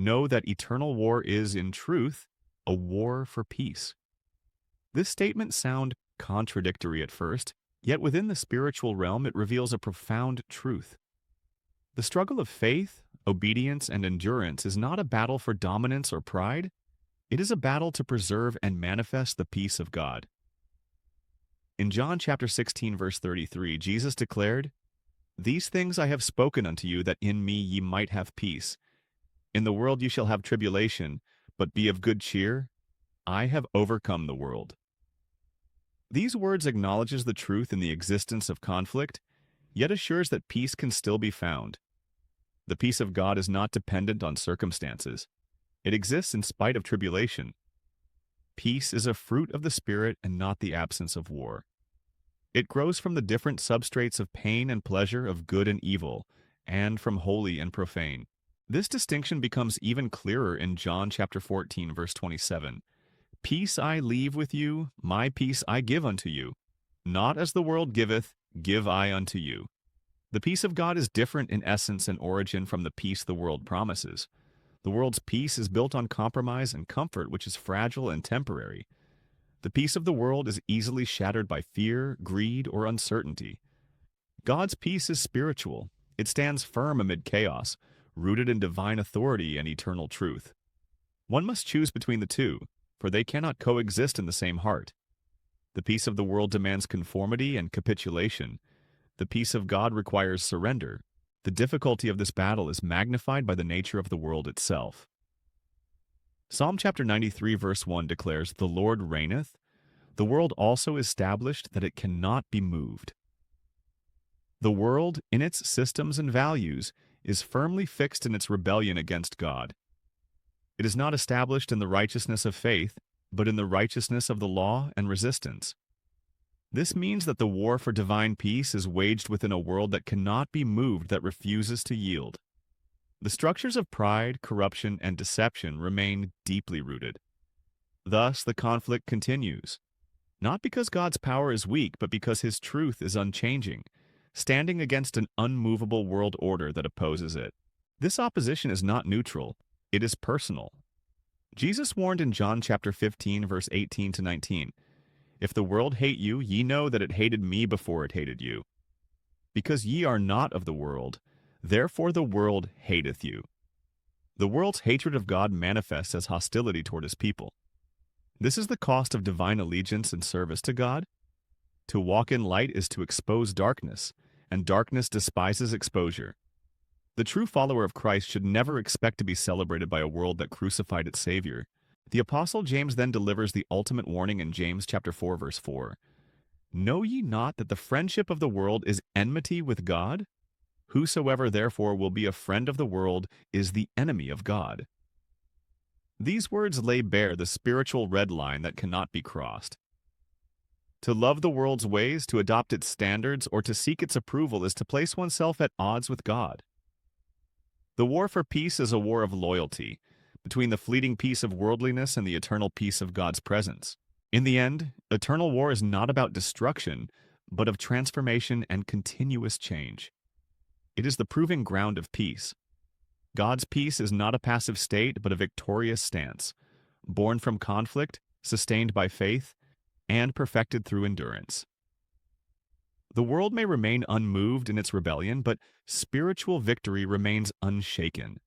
Know that eternal war is, in truth, a war for peace. This statement sounds contradictory at first, yet within the spiritual realm it reveals a profound truth. The struggle of faith, obedience, and endurance is not a battle for dominance or pride. It is a battle to preserve and manifest the peace of God. In John chapter 16, verse 33, Jesus declared, "These things I have spoken unto you, that in me ye might have peace. In the world ye shall have tribulation, but be of good cheer. I have overcome the world." These words acknowledges the truth in the existence of conflict, yet assures that peace can still be found. The peace of God is not dependent on circumstances. It exists in spite of tribulation. Peace is a fruit of the Spirit and not the absence of war. It grows from the different substrates of pain and pleasure, of good and evil, and from holy and profane. This distinction becomes even clearer in John chapter 14, verse 27. "Peace I leave with you, my peace I give unto you. Not as the world giveth, give I unto you." The peace of God is different in essence and origin from the peace the world promises. The world's peace is built on compromise and comfort, which is fragile and temporary. The peace of the world is easily shattered by fear, greed, or uncertainty. God's peace is spiritual. It stands firm amid chaos, rooted in divine authority and eternal truth. One must choose between the two, for they cannot coexist in the same heart. The peace of the world demands conformity and capitulation. The peace of God requires surrender. The difficulty of this battle is magnified by the nature of the world itself. Psalm chapter 93 verse 1 declares, "The Lord reigneth. The world also is established that it cannot be moved." The world, in its systems and values, is firmly fixed in its rebellion against God. It is not established in the righteousness of faith, but in the righteousness of the law and resistance. This means that the war for divine peace is waged within a world that cannot be moved, that refuses to yield. The structures of pride, corruption, and deception remain deeply rooted. Thus, the conflict continues, not because God's power is weak, but because His truth is unchanging, standing against an unmovable world order that opposes it. This opposition is not neutral, it is personal. Jesus warned in John chapter 15, verse 18 to 19, "If the world hate you, ye know that it hated me before it hated you. Because ye are not of the world, therefore the world hateth you." The world's hatred of God manifests as hostility toward His people. This is the cost of divine allegiance and service to God. To walk in light is to expose darkness, and darkness despises exposure. The true follower of Christ should never expect to be celebrated by a world that crucified its Savior. The Apostle James then delivers the ultimate warning in James chapter 4, verse 4. "Know ye not that the friendship of the world is enmity with God? Whosoever therefore will be a friend of the world is the enemy of God." These words lay bare the spiritual red line that cannot be crossed. To love the world's ways, to adopt its standards, or to seek its approval is to place oneself at odds with God. The war for peace is a war of loyalty, between the fleeting peace of worldliness and the eternal peace of God's presence. In the end, eternal war is not about destruction, but of transformation and continuous change. It is the proving ground of peace. God's peace is not a passive state, but a victorious stance, born from conflict, sustained by faith, and perfected through endurance. The world may remain unmoved in its rebellion, but spiritual victory remains unshaken.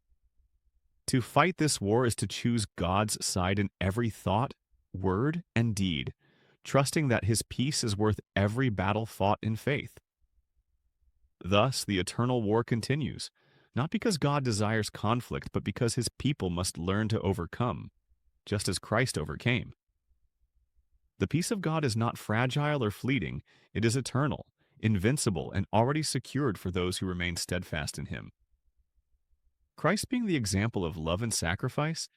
To fight this war is to choose God's side in every thought, word, and deed, trusting that His peace is worth every battle fought in faith. Thus, the eternal war continues, not because God desires conflict, but because His people must learn to overcome, just as Christ overcame. The peace of God is not fragile or fleeting, it is eternal, invincible, and already secured for those who remain steadfast in Him. Christ being the example of love and sacrifice,